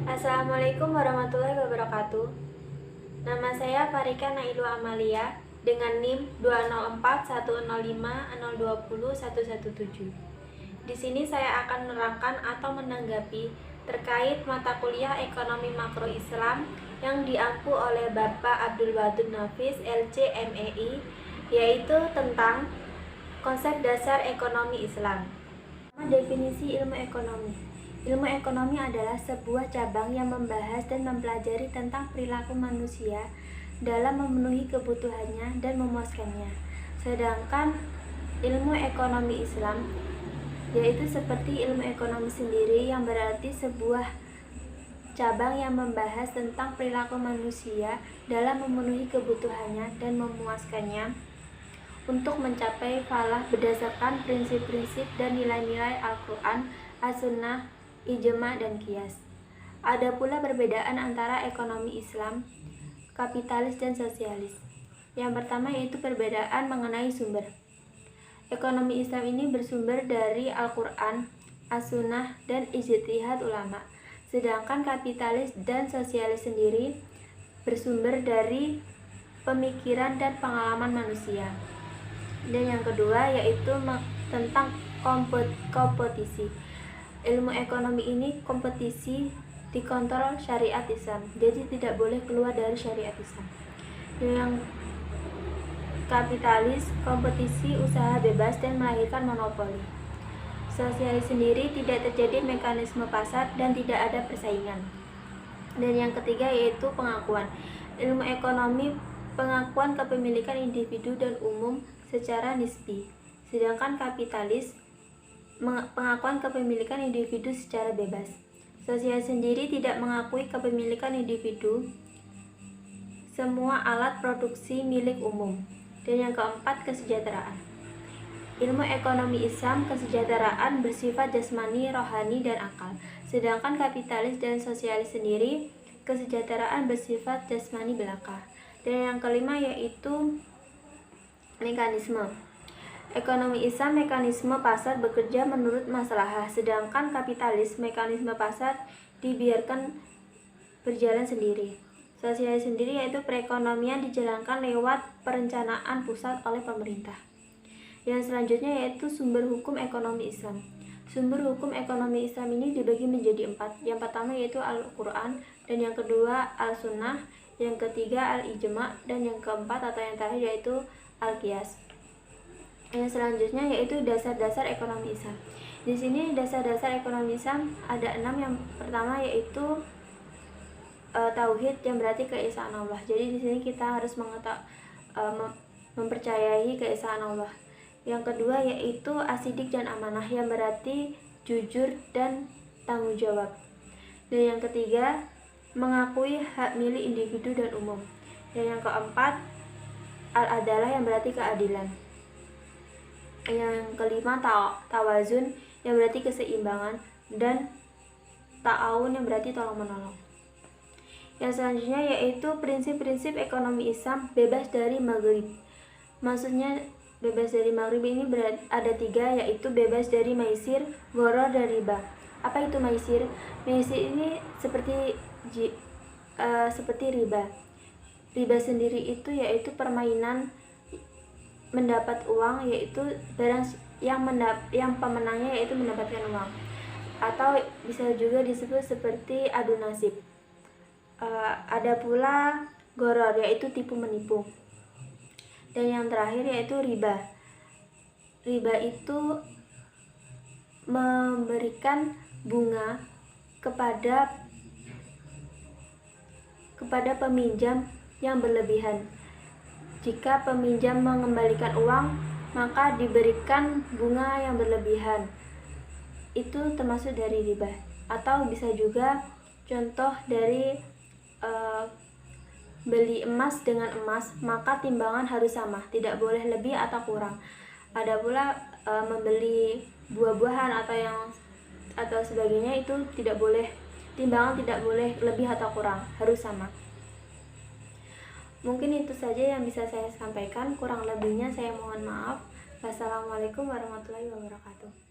Assalamualaikum warahmatullahi wabarakatuh. Nama saya Farika Nailu Amalia dengan NIM 2041050200117. Di sini saya akan menerangkan atau menanggapi terkait mata kuliah Ekonomi Makro Islam yang diampu oleh Bapak Abdul Wadud Nafis LC MEI, yaitu tentang konsep dasar ekonomi Islam. Definisi ilmu ekonomi. Ilmu ekonomi adalah sebuah cabang yang membahas dan mempelajari tentang perilaku manusia dalam memenuhi kebutuhannya dan memuaskannya. Sedangkan ilmu ekonomi Islam yaitu seperti ilmu ekonomi sendiri, yang berarti sebuah cabang yang membahas tentang perilaku manusia dalam memenuhi kebutuhannya dan memuaskannya untuk mencapai falah berdasarkan prinsip-prinsip dan nilai-nilai Al-Quran, As-Sunnah, Ijma, dan Qiyas. Ada pula perbedaan antara ekonomi Islam, kapitalis, dan sosialis. Yang pertama yaitu perbedaan mengenai sumber. Ekonomi Islam ini bersumber dari Al-Quran, As-Sunnah, dan ijtihad ulama. Sedangkan kapitalis dan sosialis sendiri bersumber dari pemikiran dan pengalaman manusia. Dan yang kedua yaitu tentang kompetisi. Ilmu ekonomi ini kompetisi dikontrol syariat Islam, jadi tidak boleh keluar dari syariat Islam. Dan yang kapitalis, kompetisi usaha bebas dan melahirkan monopoli. Sosialis sendiri tidak terjadi mekanisme pasar dan tidak ada persaingan. Dan yang ketiga yaitu pengakuan. Ilmu ekonomi pengakuan kepemilikan individu dan umum secara nisbi, sedangkan kapitalis pengakuan kepemilikan individu secara bebas. Sosial sendiri tidak mengakui kepemilikan individu semua alat produksi milik umum. Dan yang keempat, kesejahteraan. Ilmu ekonomi Islam, kesejahteraan bersifat jasmani, rohani, dan akal. Sedangkan kapitalis dan sosialis sendiri kesejahteraan bersifat jasmani belaka. Dan yang kelima yaitu mekanisme. Ekonomi Islam mekanisme pasar bekerja menurut maslahah, sedangkan kapitalis mekanisme pasar dibiarkan berjalan sendiri. Sosialis sendiri yaitu perekonomian dijalankan lewat perencanaan pusat oleh pemerintah. Yang selanjutnya yaitu sumber hukum ekonomi Islam. Sumber hukum ekonomi Islam ini dibagi menjadi 4. Yang pertama yaitu Al-Quran, dan yang kedua Al-Sunnah, yang ketiga Al-Ijma, dan yang keempat atau yang terakhir yaitu Al-Qiyas. Yang selanjutnya yaitu dasar-dasar ekonomi Islam. Di sini dasar-dasar ekonomi Islam ada 6. Yang pertama yaitu tauhid, yang berarti keesaan Allah. Jadi di sini kita harus mempercayai keesaan Allah. Yang kedua yaitu asidik dan amanah, yang berarti jujur dan tanggung jawab. Dan yang ketiga mengakui hak milik individu dan umum. Dan yang keempat al-adalah, yang berarti keadilan. Yang kelima tawazun, yang berarti keseimbangan, dan ta'awun, yang berarti tolong menolong. Yang selanjutnya yaitu prinsip-prinsip ekonomi Islam bebas dari maghrib. Maksudnya bebas dari maghrib ini ada 3, yaitu bebas dari maisir, gharar, dan riba. Apa itu maisir? Maisir ini seperti riba. Riba sendiri itu yaitu permainan mendapat uang, yaitu barang yang pemenangnya yaitu mendapatkan uang, atau bisa juga disebut seperti adu nasib. Ada pula gharar, yaitu tipu menipu. Dan yang terakhir yaitu riba. Riba itu memberikan bunga kepada peminjam yang berlebihan. Jika peminjam mengembalikan uang, maka diberikan bunga yang berlebihan. Itu termasuk dari riba. Atau bisa juga contoh dari beli emas dengan emas, maka timbangan harus sama, tidak boleh lebih atau kurang. Ada pula membeli buah-buahan atau sebagainya, itu tidak boleh, timbangan tidak boleh lebih atau kurang, harus sama. Mungkin itu saja yang bisa saya sampaikan, kurang lebihnya saya mohon maaf. Wassalamualaikum warahmatullahi wabarakatuh.